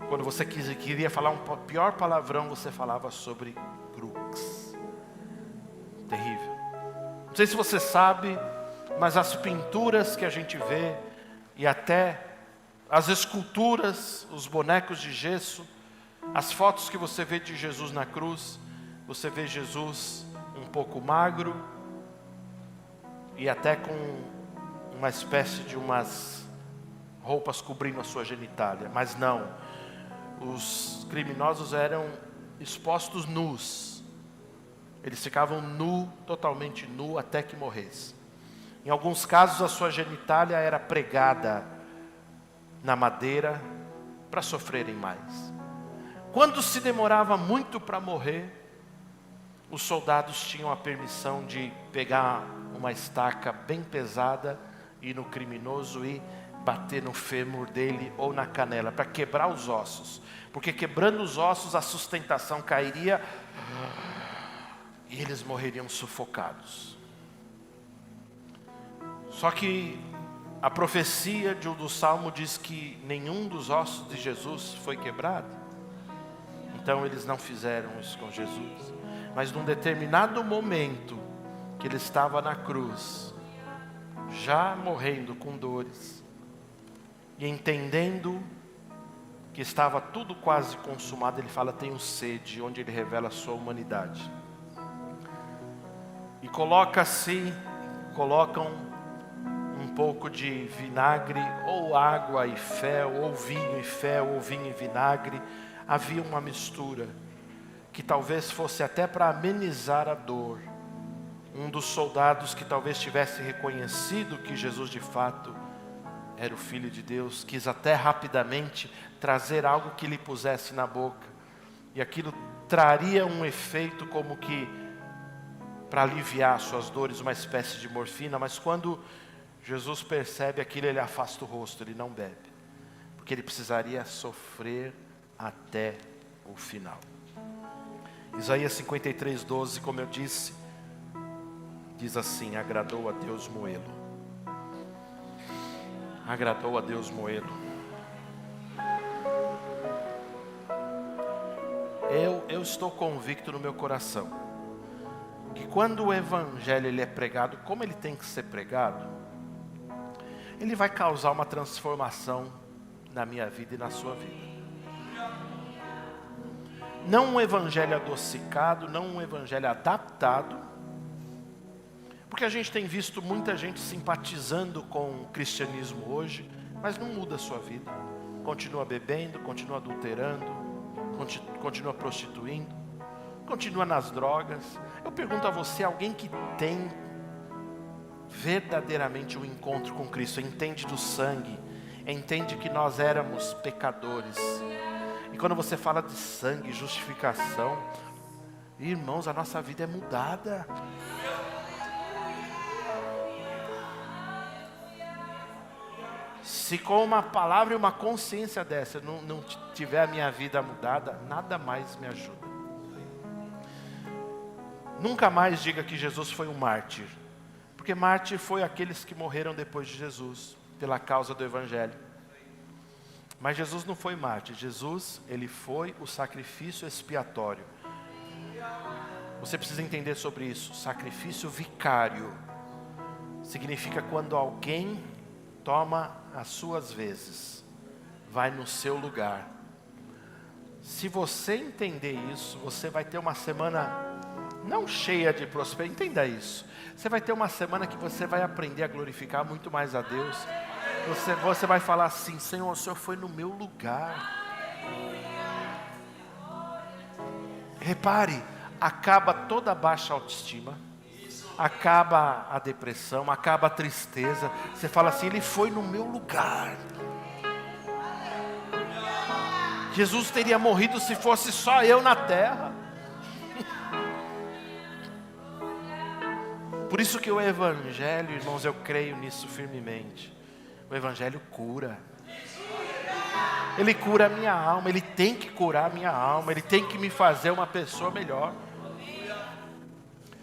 Quando você queria falar um pior palavrão, você falava sobre crux. Terrível. Não sei se você sabe, mas as pinturas que a gente vê, e até as esculturas, os bonecos de gesso, as fotos que você vê de Jesus na cruz, você vê Jesus um pouco magro e até com uma espécie de umas roupas cobrindo a sua genitália. Mas não, os criminosos eram expostos nus. Eles ficavam totalmente nu até que morresse. Em alguns casos a sua genitália era pregada na madeira para sofrerem mais. Quando se demorava muito para morrer, os soldados tinham a permissão de pegar uma estaca bem pesada, ir no criminoso e bater no fêmur dele ou na canela, para quebrar os ossos. Porque quebrando os ossos a sustentação cairia e eles morreriam sufocados. Só que a profecia do Salmo diz que nenhum dos ossos de Jesus foi quebrado. Então eles não fizeram isso com Jesus. Mas num determinado momento que ele estava na cruz, já morrendo com dores, e entendendo que estava tudo quase consumado, ele fala, tenho sede, onde ele revela a sua humanidade. E colocam um pouco de vinagre, ou água e fel, ou vinho e fel, ou vinho e vinagre. Havia uma mistura, que talvez fosse até para amenizar a dor. Um dos soldados que talvez tivesse reconhecido que Jesus de fato era o Filho de Deus, quis até rapidamente trazer algo que lhe pusesse na boca. E aquilo traria um efeito como que, para aliviar suas dores, uma espécie de morfina. Mas quando Jesus percebe aquilo, ele afasta o rosto, ele não bebe. Porque ele precisaria sofrer até o final. Isaías 53:12, como eu disse, diz assim, agradou a Deus moê-lo. Agradou a Deus moê-lo. Eu estou convicto no meu coração, que quando o Evangelho ele é pregado, como ele tem que ser pregado, ele vai causar uma transformação na minha vida e na sua vida. Não um evangelho adocicado, não um evangelho adaptado, porque a gente tem visto muita gente simpatizando com o cristianismo hoje, mas não muda a sua vida. Continua bebendo, continua adulterando, continua prostituindo, continua nas drogas. Eu pergunto a você, alguém que tem verdadeiramente um encontro com Cristo, entende do sangue, entende que nós éramos pecadores. E quando você fala de sangue, justificação, irmãos, a nossa vida é mudada. Se com uma palavra e uma consciência dessa eu não tiver a minha vida mudada, nada mais me ajuda. Nunca mais diga que Jesus foi um mártir, porque mártir foi aqueles que morreram depois de Jesus, pela causa do Evangelho. Mas Jesus não foi mártir, Jesus, ele foi o sacrifício expiatório. Você precisa entender sobre isso. Sacrifício vicário significa quando alguém toma as suas vezes, vai no seu lugar. Se você entender isso, você vai ter uma semana não cheia de prosperidade, entenda isso. Você vai ter uma semana que você vai aprender a glorificar muito mais a Deus. Você vai falar assim: Senhor, o Senhor foi no meu lugar. Repare, acaba toda a baixa autoestima, acaba a depressão, acaba a tristeza. Você fala assim: Ele foi no meu lugar. Jesus teria morrido se fosse só eu na terra. Por isso que o Evangelho, irmãos, eu creio nisso firmemente. O Evangelho cura. Ele cura a minha alma, ele tem que curar a minha alma, ele tem que me fazer uma pessoa melhor.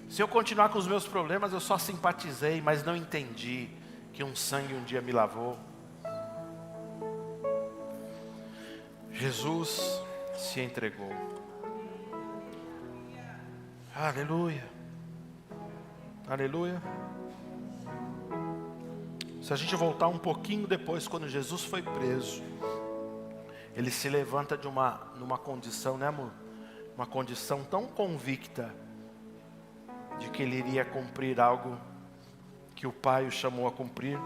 Se eu continuar com os meus problemas, eu só simpatizei, mas não entendi que um sangue um dia me lavou. Jesus se entregou. Aleluia. Aleluia. Se a gente voltar um pouquinho depois, quando Jesus foi preso, ele se levanta numa condição, né, amor? Uma condição tão convicta de que ele iria cumprir algo que o Pai o chamou a cumprir.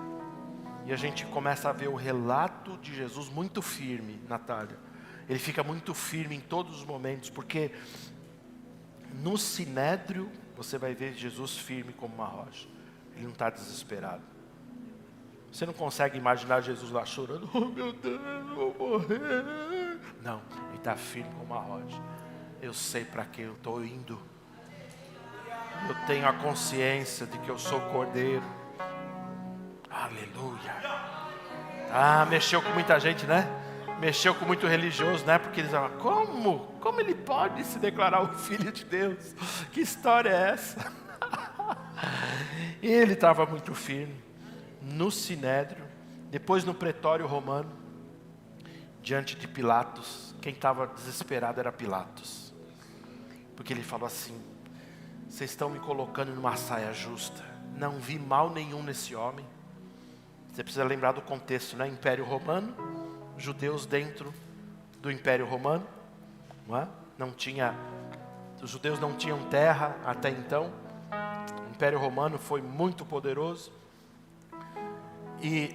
E a gente começa a ver o relato de Jesus muito firme, Natália. Ele fica muito firme em todos os momentos, porque no Sinédrio você vai ver Jesus firme como uma rocha. Ele não está desesperado. Você não consegue imaginar Jesus lá chorando: oh meu Deus, eu vou morrer. Não, ele está firme como uma rocha. Eu sei para quem eu estou indo. Eu tenho a consciência de que eu sou cordeiro. Aleluia. Ah, mexeu com muita gente, né? Mexeu com muito religioso, né? Porque eles falam: como ele pode se declarar o Filho de Deus? Que história é essa? E ele estava muito firme no Sinédrio, depois no pretório romano, diante de Pilatos. Quem estava desesperado era Pilatos, porque ele falou assim: vocês estão me colocando numa saia justa, não vi mal nenhum nesse homem. Você precisa lembrar do contexto, né? Império Romano, judeus dentro do Império Romano, não é? Os judeus não tinham terra até então. O Império Romano foi muito poderoso. E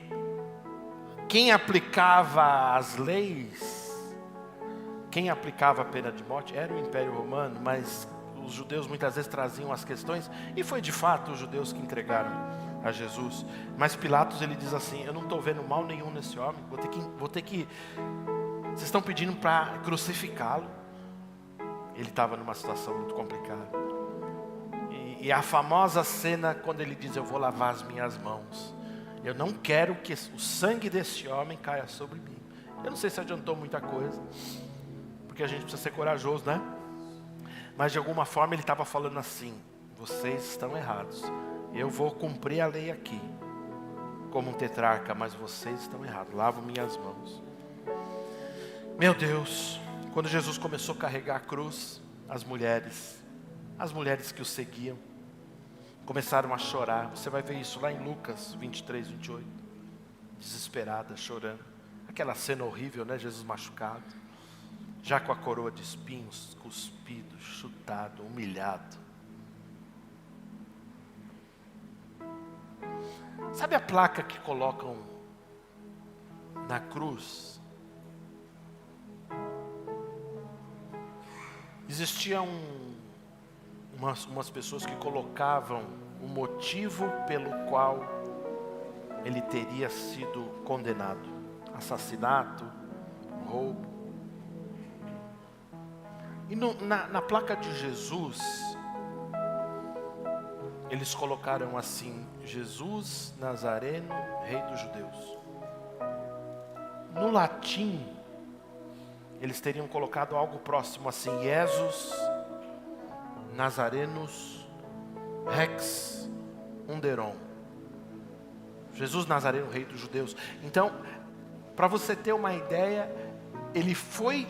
quem aplicava as leis, quem aplicava a pena de morte era o Império Romano, mas os judeus muitas vezes traziam as questões, e foi de fato os judeus que entregaram a Jesus. Mas Pilatos, ele diz assim: eu não estou vendo mal nenhum nesse homem, vou ter que vocês estão pedindo para crucificá-lo. Ele estava numa situação muito complicada. E a famosa cena quando ele diz: eu vou lavar as minhas mãos, eu não quero que o sangue desse homem caia sobre mim. Eu não sei se adiantou muita coisa, porque a gente precisa ser corajoso, né? Mas de alguma forma ele estava falando assim: vocês estão errados, eu vou cumprir a lei aqui como um tetrarca, mas vocês estão errados, lavo minhas mãos. Meu Deus, quando Jesus começou a carregar a cruz, as mulheres que o seguiam começaram a chorar. Você vai ver isso lá em Lucas 23, 28. Desesperadas, chorando. Aquela cena horrível, né? Jesus machucado, já com a coroa de espinhos, cuspido, chutado, humilhado. Sabe a placa que colocam na cruz? Existiam umas pessoas que colocavam o motivo pelo qual ele teria sido condenado: assassinato, roubo. E na placa de Jesus, eles colocaram assim: Jesus Nazareno, Rei dos Judeus. No latim, eles teriam colocado algo próximo assim: Jesus Nazarenus Rex Underon. Jesus Nazareno, rei dos judeus. Então, para você ter uma ideia, ele foi,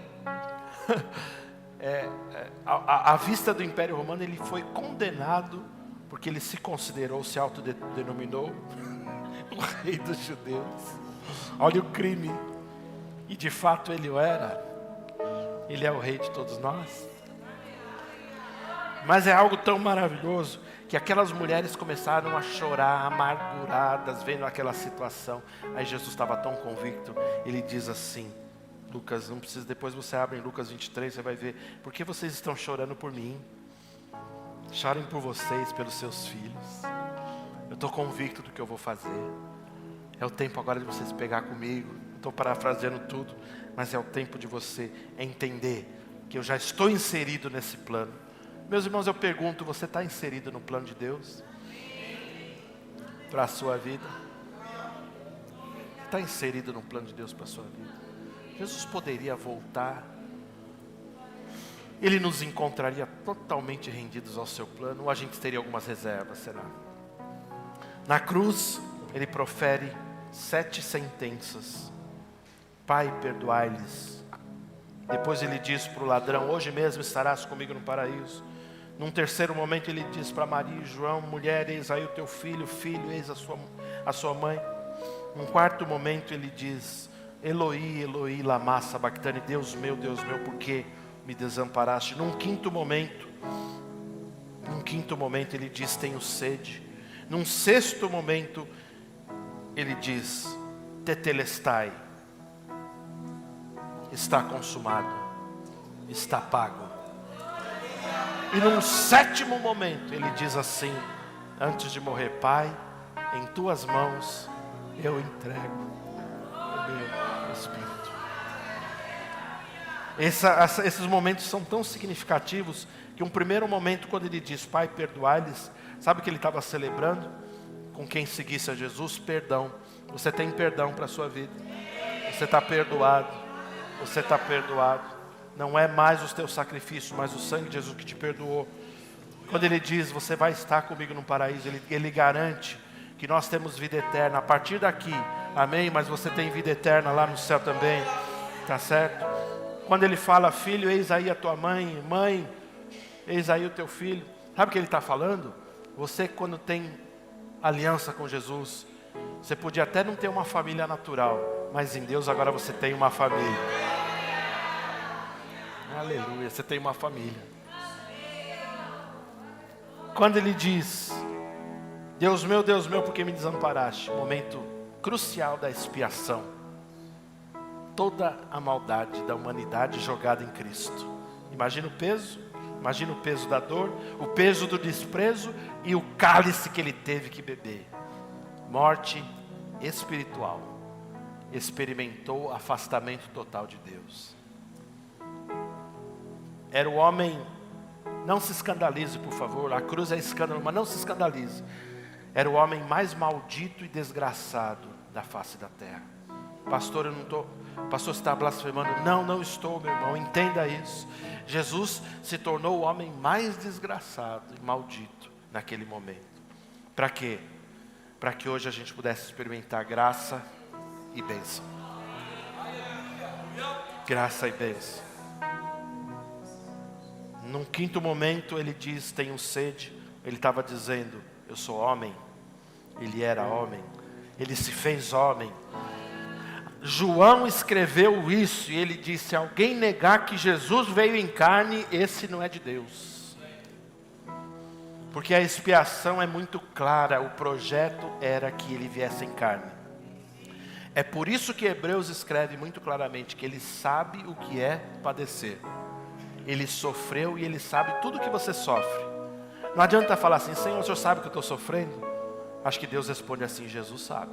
à vista do Império Romano, ele foi condenado, porque ele se considerou, se autodenominou o rei dos judeus. Olha o crime. E de fato ele o era. Ele é o rei de todos nós. Mas é algo tão maravilhoso que aquelas mulheres começaram a chorar, amarguradas, vendo aquela situação. Aí Jesus estava tão convicto, ele diz assim, Lucas, não precisa, depois você abre em Lucas 23, você vai ver, por que vocês estão chorando por mim? Chorem por vocês, pelos seus filhos. Eu estou convicto do que eu vou fazer. É o tempo agora de vocês pegar comigo. Estou parafraseando tudo, mas é o tempo de você entender que eu já estou inserido nesse plano. Meus irmãos, eu pergunto, você está inserido no plano de Deus? Para a sua vida? Está inserido no plano de Deus para a sua vida? Jesus poderia voltar. Ele nos encontraria totalmente rendidos ao seu plano, ou a gente teria algumas reservas, será? Na cruz, ele profere 7 sentenças. Pai, perdoai-lhes. Depois ele diz para o ladrão, hoje mesmo estarás comigo no paraíso. Num terceiro momento ele diz para Maria e João, mulher, eis aí o teu filho, filho, eis a sua mãe. Num quarto momento ele diz, Eloi, Eloi, lama sabachthani, Deus meu, por que me desamparaste? Num quinto momento ele diz, tenho sede. Num sexto momento ele diz, tetelestai, está consumado, está pago. E num sétimo momento ele diz assim, antes de morrer, Pai, em tuas mãos eu entrego o meu espírito. Esses momentos são tão significativos que um primeiro momento, quando ele diz, Pai, perdoai-lhes, sabe o que ele estava celebrando? Com quem seguisse a Jesus, perdão. Você tem perdão para a sua vida. Você está perdoado. Você está perdoado. Não é mais os teus sacrifícios, mas o sangue de Jesus que te perdoou. Quando ele diz, você vai estar comigo no paraíso, ele garante que nós temos vida eterna a partir daqui. Amém? Mas você tem vida eterna lá no céu também. Tá certo? Quando ele fala, filho, eis aí a tua mãe. Mãe, eis aí o teu filho. Sabe o que ele está falando? Você, quando tem aliança com Jesus, você podia até não ter uma família natural, mas em Deus agora você tem uma família. Aleluia, você tem uma família. Quando ele diz, Deus meu, por que me desamparaste? Momento crucial da expiação. Toda a maldade da humanidade jogada em Cristo. Imagina o peso da dor, o peso do desprezo e o cálice que ele teve que beber. Morte espiritual. Experimentou afastamento total de Deus. Era o homem, não se escandalize por favor, a cruz é escândalo, mas não se escandalize. Era o homem mais maldito e desgraçado da face da terra. Pastor, eu não estou, pastor, você está blasfemando. Não estou, meu irmão, entenda isso. Jesus se tornou o homem mais desgraçado e maldito naquele momento. Para quê? Para que hoje a gente pudesse experimentar graça e bênção. Graça e bênção. Num quinto momento ele diz, tenho sede. Ele estava dizendo, eu sou homem. Ele era homem. Ele se fez homem. João escreveu isso e ele disse, alguém negar que Jesus veio em carne, esse não é de Deus. Porque a expiação é muito clara, o projeto era que ele viesse em carne. É por isso que Hebreus escreve muito claramente que ele sabe o que é padecer. Ele sofreu e ele sabe tudo que você sofre. Não adianta falar assim, Senhor, o Senhor sabe que eu estou sofrendo? Acho que Deus responde assim, Jesus sabe.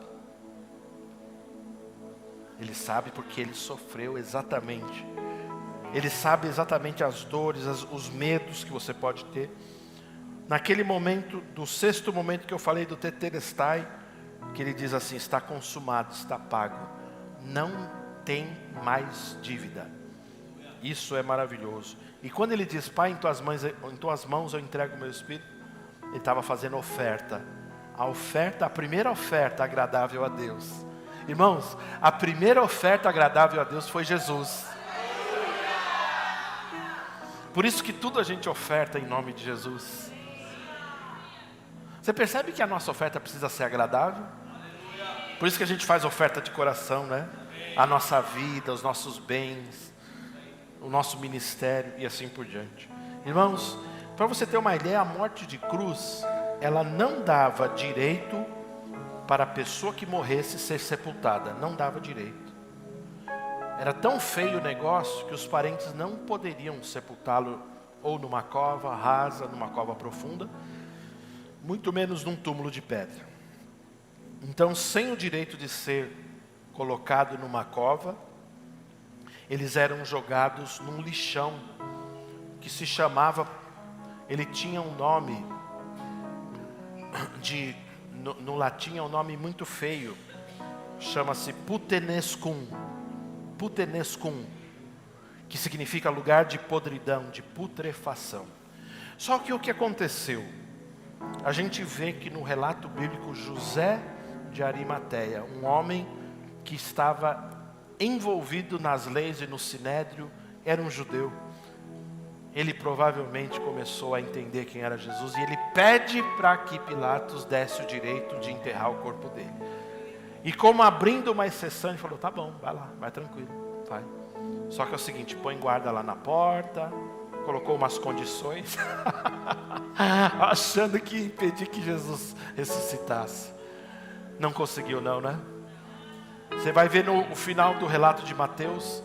Ele sabe porque ele sofreu exatamente. Ele sabe exatamente as dores, os medos que você pode ter. Naquele momento, do sexto momento que eu falei do tetelestai, que ele diz assim, está consumado, está pago. Não tem mais dívida. Isso é maravilhoso. E quando ele diz, Pai, em tuas mãos eu entrego o meu espírito, ele estava fazendo oferta. A primeira oferta agradável a Deus. Irmãos, a primeira oferta agradável a Deus foi Jesus. Por isso que tudo a gente oferta em nome de Jesus. Você percebe que a nossa oferta precisa ser agradável? Por isso que a gente faz oferta de coração, né? A nossa vida, os nossos bens, o nosso ministério e assim por diante. Irmãos, para você ter uma ideia, a morte de cruz, ela não dava direito para a pessoa que morresse ser sepultada. Não dava direito. Era tão feio o negócio que os parentes não poderiam sepultá-lo ou numa cova rasa, numa cova profunda, muito menos num túmulo de pedra. Então, sem o direito de ser colocado numa cova, eles eram jogados num lixão que se chamava, ele tinha um nome no latim é um nome muito feio, chama-se putenescum, que significa lugar de podridão, de putrefação. Só que o que aconteceu? A gente vê que no relato bíblico, José de Arimateia, um homem que estava envolvido nas leis e no sinédrio, era um judeu. Ele provavelmente começou a entender quem era Jesus e ele pede para que Pilatos desse o direito de enterrar o corpo dele. E como abrindo uma exceção, ele falou, tá bom, vai lá, vai tranquilo, vai. Só que é o seguinte, põe guarda lá na porta, colocou umas condições, achando que ia impedir que Jesus ressuscitasse. Não conseguiu não, né? Você vai ver no final do relato de Mateus,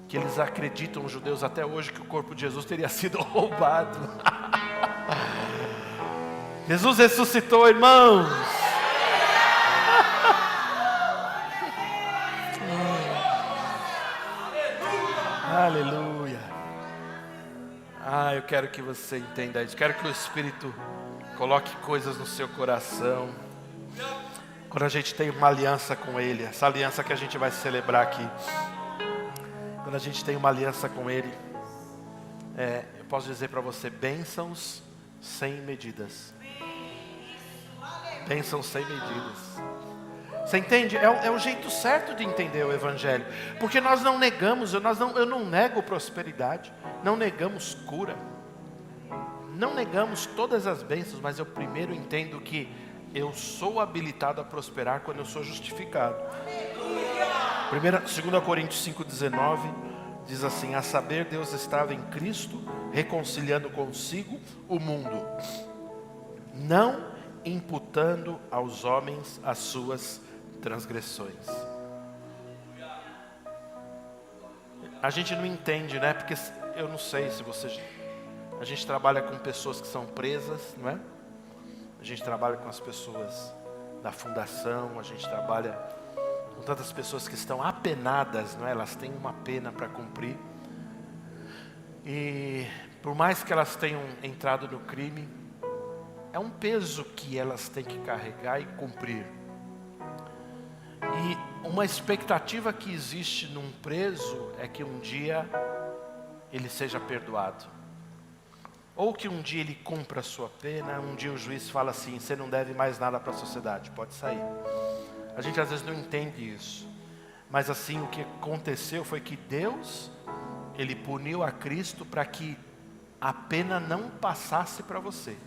que eles acreditam, os judeus até hoje, que o corpo de Jesus teria sido roubado. Jesus ressuscitou, irmãos. Aleluia. Eu quero que você entenda isso. Quero que o Espírito coloque coisas no seu coração. Quando a gente tem uma aliança com Ele, essa aliança que a gente vai celebrar aqui. Quando a gente tem uma aliança com Ele, eu posso dizer para você, bênçãos sem medidas. Bênçãos sem medidas. Você entende? É o jeito certo de entender o Evangelho. Porque nós não negamos, eu não nego prosperidade, não negamos cura, não negamos todas as bênçãos, mas eu primeiro entendo que eu sou habilitado a prosperar quando eu sou justificado. 2 Coríntios 5,19 diz assim, a saber, Deus estava em Cristo, reconciliando consigo o mundo, não imputando aos homens as suas transgressões. A gente não entende, né? Porque eu não sei se você... A gente trabalha com pessoas que são presas, não é? A gente trabalha com as pessoas da fundação, a gente trabalha com tantas pessoas que estão apenadas, não é? Elas têm uma pena para cumprir. E por mais que elas tenham entrado no crime, é um peso que elas têm que carregar e cumprir. E uma expectativa que existe num preso é que um dia ele seja perdoado. Ou que um dia ele cumpra a sua pena, um dia o juiz fala assim, você não deve mais nada para a sociedade, pode sair. A gente às vezes não entende isso. Mas assim, o que aconteceu foi que Deus, Ele puniu a Cristo para que a pena não passasse para você.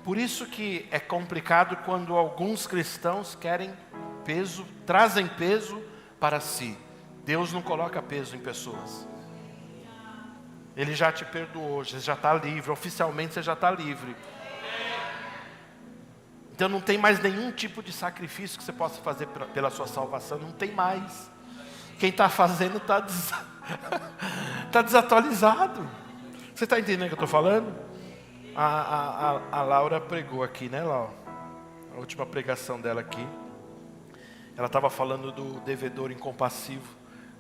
Por isso que é complicado quando alguns cristãos querem peso, trazem peso para si. Deus não coloca peso em pessoas. Ele já te perdoou, você já está livre, oficialmente você já está livre. Então não tem mais nenhum tipo de sacrifício que você possa fazer pela sua salvação, não tem mais. Quem está fazendo está tá desatualizado. Você está entendendo o que eu estou falando? A Laura pregou aqui, né, Laura? A última pregação dela aqui. Ela estava falando do devedor incompassivo,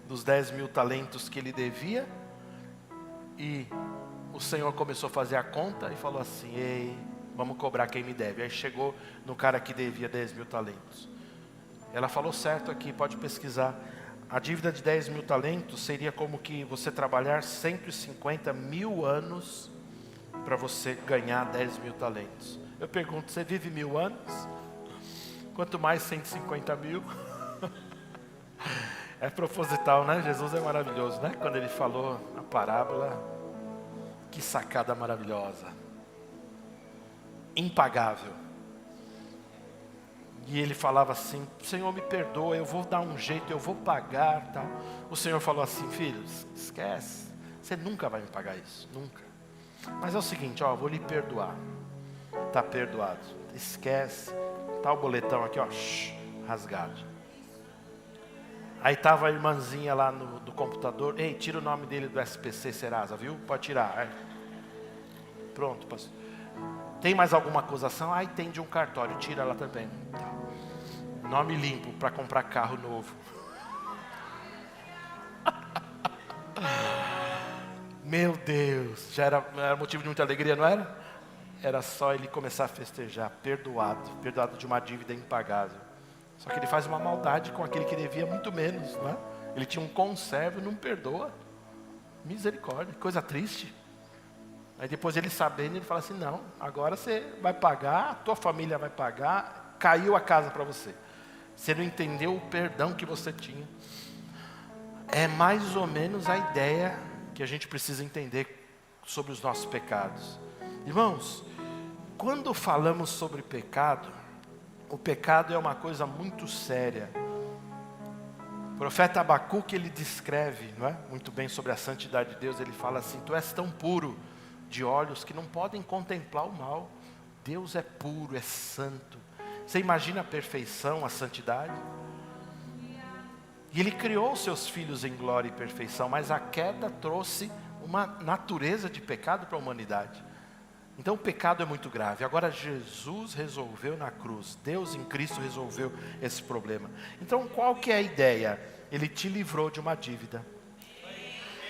dos 10 mil talentos que ele devia. E o Senhor começou a fazer a conta e falou assim, ei, vamos cobrar quem me deve. Aí chegou no cara que devia 10 mil talentos. Ela falou certo aqui, pode pesquisar. A dívida de 10 mil talentos seria como que você trabalhar 150 mil anos para você ganhar 10 mil talentos. Eu pergunto, você vive 1000 anos? Quanto mais 150 mil? É proposital, né? Jesus é maravilhoso, né? Quando ele falou a parábola, que sacada maravilhosa. Impagável. E ele falava assim, Senhor, me perdoa, eu vou dar um jeito, eu vou pagar, tal. O Senhor falou assim, filho, esquece, você nunca vai me pagar isso, nunca. Mas é o seguinte, ó, eu vou lhe perdoar. Está perdoado. Esquece. Tá o boletão aqui, ó, rasgado. Aí tava a irmãzinha lá do computador, ei, tira o nome dele do SPC Serasa, viu? Pode tirar. É. Pronto, pastor. Tem mais alguma acusação? Aí tem de um cartório, tira lá também. Tá. Nome limpo para comprar carro novo. Meu Deus, já era motivo de muita alegria, não era? Era só ele começar a festejar, perdoado de uma dívida impagável. Só que ele faz uma maldade com aquele que devia muito menos, não é? Ele tinha um conservo e não perdoa. Misericórdia, coisa triste. Aí depois ele sabendo, ele fala assim, não, agora você vai pagar, a tua família vai pagar, caiu a casa para você. Você não entendeu o perdão que você tinha. É mais ou menos a ideia que a gente precisa entender sobre os nossos pecados. Irmãos, quando falamos sobre pecado, o pecado é uma coisa muito séria. O profeta Abacuque, ele descreve, não é? Muito bem sobre a santidade de Deus. Ele fala assim, tu és tão puro de olhos que não podem contemplar o mal. Deus é puro, é santo. Você imagina a perfeição, a santidade? E ele criou seus filhos em glória e perfeição, mas a queda trouxe uma natureza de pecado para a humanidade. Então o pecado é muito grave. Agora Jesus resolveu na cruz, Deus em Cristo resolveu esse problema. Então qual que é a ideia? Ele te livrou de uma dívida.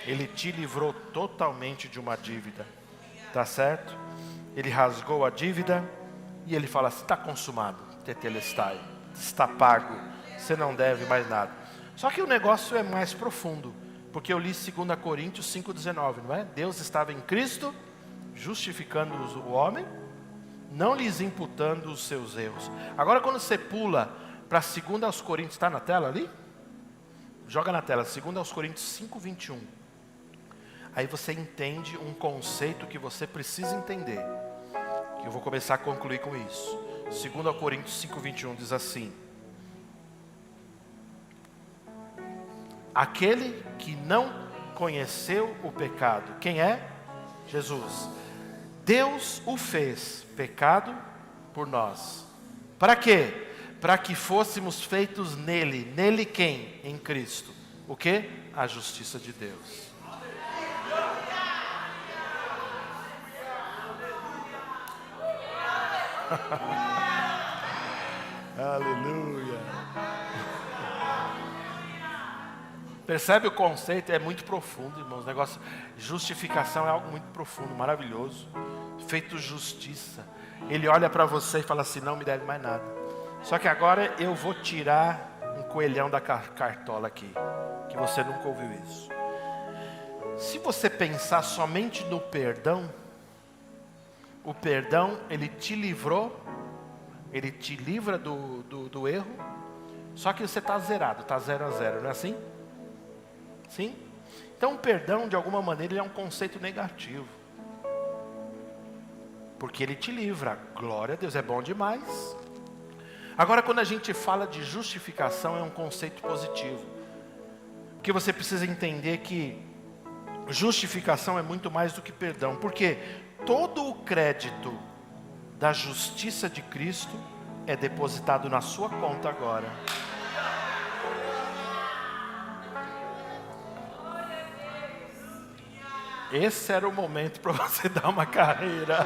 Ele te livrou totalmente de uma dívida. Tá certo? Ele rasgou a dívida e ele fala assim, está consumado, tetelestai, está pago, você não deve mais nada. Só que o negócio é mais profundo, porque eu li 2 Coríntios 5,19, não é? Deus estava em Cristo, justificando o homem, não lhes imputando os seus erros. Agora quando você pula para 2 Coríntios, está na tela ali? Joga na tela, 2 Coríntios 5,21. Aí você entende um conceito que você precisa entender. Que eu vou começar a concluir com isso. 2 Coríntios 5,21 diz assim: aquele que não conheceu o pecado, quem é? Jesus. Deus o fez pecado por nós. Para quê? Para que fôssemos feitos nele. Nele quem? Em Cristo. O quê? A justiça de Deus. Aleluia. Percebe o conceito? É muito profundo, irmãos. O negócio, justificação é algo muito profundo, maravilhoso. Feito justiça. Ele olha para você e fala assim, não me deve mais nada. Só que agora eu vou tirar um coelhão da cartola aqui, que você nunca ouviu isso. Se você pensar somente no perdão, o perdão, ele te livrou, ele te livra do erro, só que você está zerado, está 0 a 0, não é assim? Sim? Então o perdão, de alguma maneira, ele é um conceito negativo. Porque ele te livra, glória a Deus, é bom demais. Agora quando a gente fala de justificação, é um conceito positivo. Porque você precisa entender que justificação é muito mais do que perdão. Porque todo o crédito da justiça de Cristo é depositado na sua conta agora. Esse era o momento para você dar uma carreira.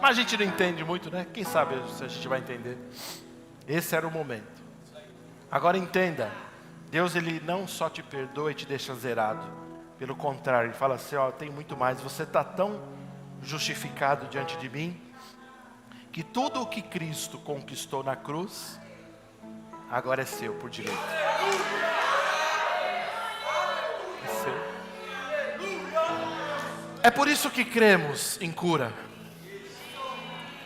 Mas a gente não entende muito, né? Quem sabe se a gente vai entender. Esse era o momento. Agora entenda, Deus ele não só te perdoa e te deixa zerado. Pelo contrário, ele fala assim, ó, tem muito mais. Você está tão justificado diante de mim, que tudo o que Cristo conquistou na cruz, agora é seu por direito. É seu. É por isso que cremos em cura.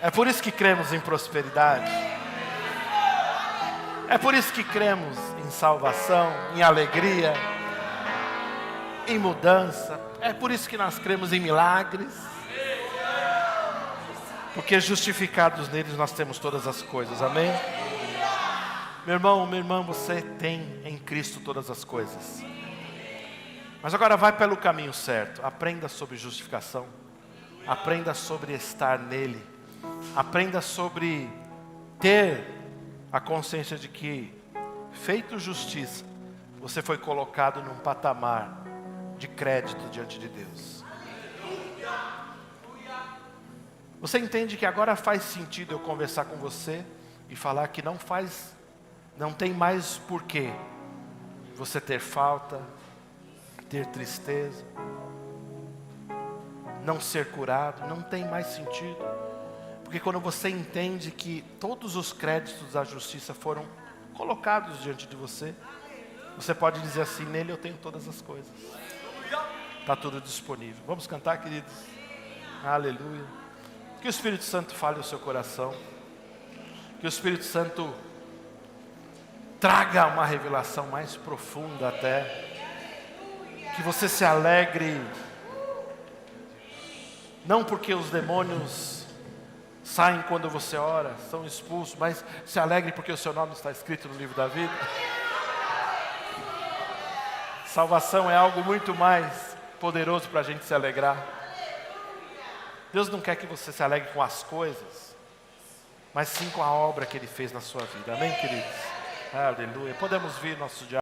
É por isso que cremos em prosperidade. É por isso que cremos em salvação, em alegria, em mudança. É por isso que nós cremos em milagres. Porque justificados neles nós temos todas as coisas, amém? Meu irmão, minha irmã, você tem em Cristo todas as coisas. Mas agora vai pelo caminho certo. Aprenda sobre justificação. Aprenda sobre estar nele. Aprenda sobre ter a consciência de que, feito justiça, você foi colocado num patamar de crédito diante de Deus. Você entende que agora faz sentido eu conversar com você e falar que não tem mais porquê você ter falta, ter tristeza, não ser curado, não tem mais sentido. Porque quando você entende que todos os créditos da justiça foram colocados diante de você, você pode dizer assim: nele eu tenho todas as coisas. Está tudo disponível. Vamos cantar, queridos? Aleluia. Que o Espírito Santo fale ao seu coração. Que o Espírito Santo traga uma revelação mais profunda até. Que você se alegre, não porque os demônios saem quando você ora, são expulsos, mas se alegre porque o seu nome está escrito no livro da vida. Salvação é algo muito mais poderoso para a gente se alegrar. Deus não quer que você se alegre com as coisas, mas sim com a obra que Ele fez na sua vida. Amém, queridos? Aleluia. Podemos vir nosso diálogo.